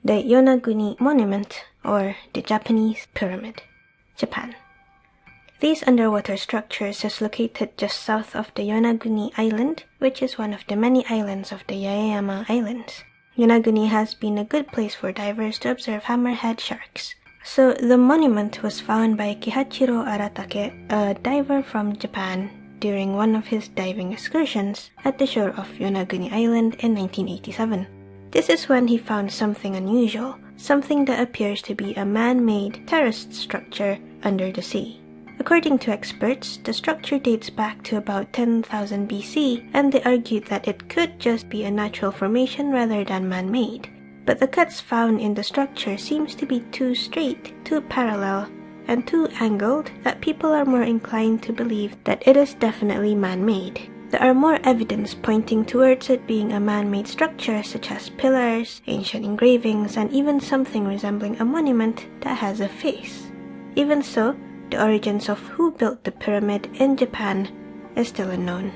the Yonaguni Monument, or the Japanese Pyramid, Japan. These underwater structures is located just south of the Yonaguni Island, which is one of the many islands of the Yaeyama Islands. Yonaguni has been a good place for divers to observe hammerhead sharks. So the monument was found by Kihachiro Aratake, a diver from Japan, during one of his diving excursions at the shore of Yonaguni Island in 1987. This is when he found something unusual, something that appears to be a man-made terraced structure under the sea. According to experts, the structure dates back to about 10,000 BC, and they argued that it could just be a natural formation rather than man-made. But the cuts found in the structure seems to be too straight, too parallel, and too angled that people are more inclined to believe that it is definitely man-made. There are more evidence pointing towards it being a man-made structure, such as pillars, ancient engravings, and even something resembling a monument that has a face. Even so, the origins of who built the pyramid in Japan is still unknown.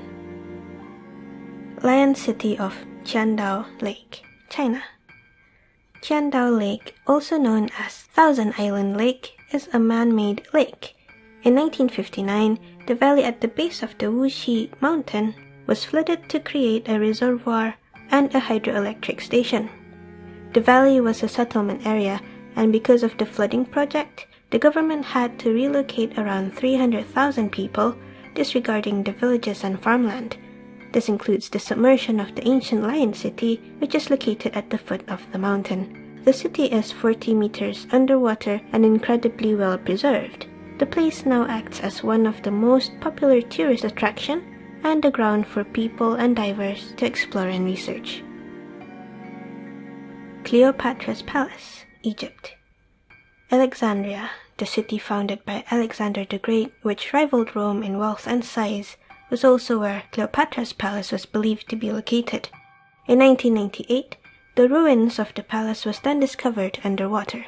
Lion City of Qiandao Lake, China. Qiandao Lake, also known as Thousand Island Lake, is a man-made lake. In 1959, the valley at the base of the Wuxi mountain was flooded to create a reservoir and a hydroelectric station. The valley was a settlement area, and because of the flooding project, the government had to relocate around 300,000 people, disregarding the villages and farmland. This includes the submersion of the ancient Lion City, which is located at the foot of the mountain. The city is 40 meters underwater and incredibly well preserved. The place now acts as one of the most popular tourist attractions and a ground for people and divers to explore and research. Cleopatra's Palace, Egypt. Alexandria, the city founded by Alexander the Great, which rivaled Rome in wealth and size, was also where Cleopatra's palace was believed to be located. In 1998, the ruins of the palace was then discovered underwater.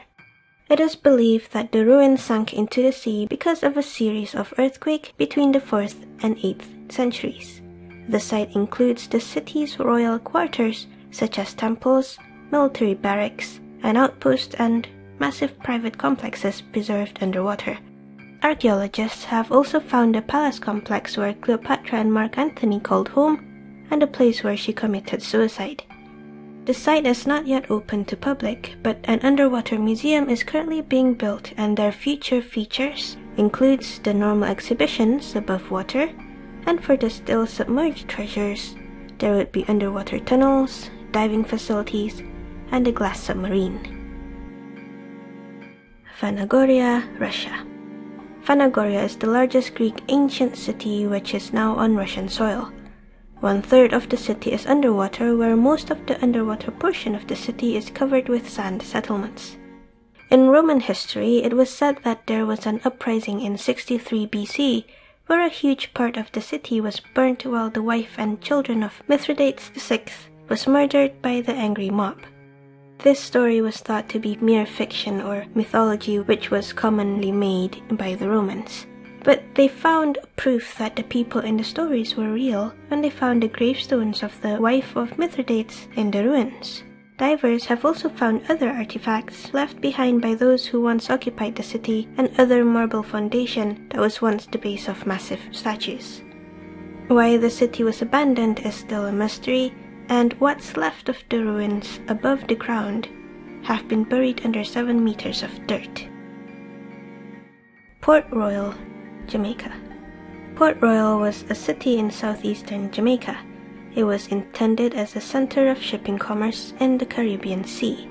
It is believed that the ruins sank into the sea because of a series of earthquakes between the 4th and 8th centuries. The site includes the city's royal quarters, such as temples, military barracks, an outpost, and massive private complexes preserved underwater. Archaeologists have also found a palace complex where Cleopatra and Mark Antony called home, and a place where she committed suicide. The site is not yet open to public, but an underwater museum is currently being built, and their future features includes the normal exhibitions above water, and for the still submerged treasures, there would be underwater tunnels, diving facilities, and a glass submarine. Phanagoria, Russia. Phanagoria is the largest Greek ancient city which is now on Russian soil. 1/3 of the city is underwater, where most of the underwater portion of the city is covered with sand settlements. In Roman history, it was said that there was an uprising in 63 BC, where a huge part of the city was burnt while the wife and children of Mithridates VI was murdered by the angry mob. This story was thought to be mere fiction or mythology, which was commonly made by the Romans. But they found proof that the people in the stories were real when they found the gravestones of the wife of Mithridates in the ruins. Divers have also found other artifacts left behind by those who once occupied the city, and other marble foundation that was once the base of massive statues. Why the city was abandoned is still a mystery, and what's left of the ruins above the ground have been buried under 7 meters of dirt. Port Royal, Jamaica. Port Royal was a city in southeastern Jamaica. It was intended as a center of shipping commerce in the Caribbean Sea.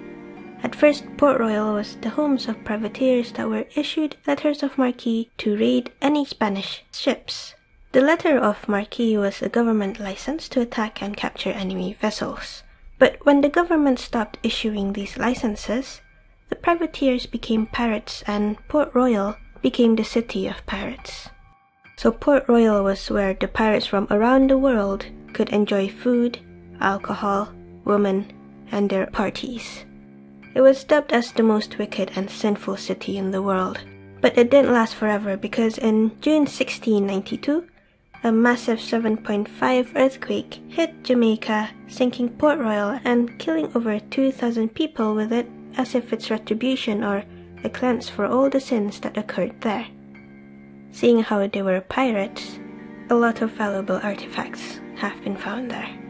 At first, Port Royal was the homes of privateers that were issued letters of marque to raid any Spanish ships. The letter of marque was a government license to attack and capture enemy vessels. But when the government stopped issuing these licenses, the privateers became pirates, and Port Royal became the city of pirates. So Port Royal was where the pirates from around the world could enjoy food, alcohol, women, and their parties. It was dubbed as the most wicked and sinful city in the world. But it didn't last forever, because in June 1692, a massive 7.5 earthquake hit Jamaica, sinking Port Royal and killing over 2,000 people with it, as if it's retribution or a cleanse for all the sins that occurred there. Seeing how they were pirates, a lot of valuable artifacts have been found there.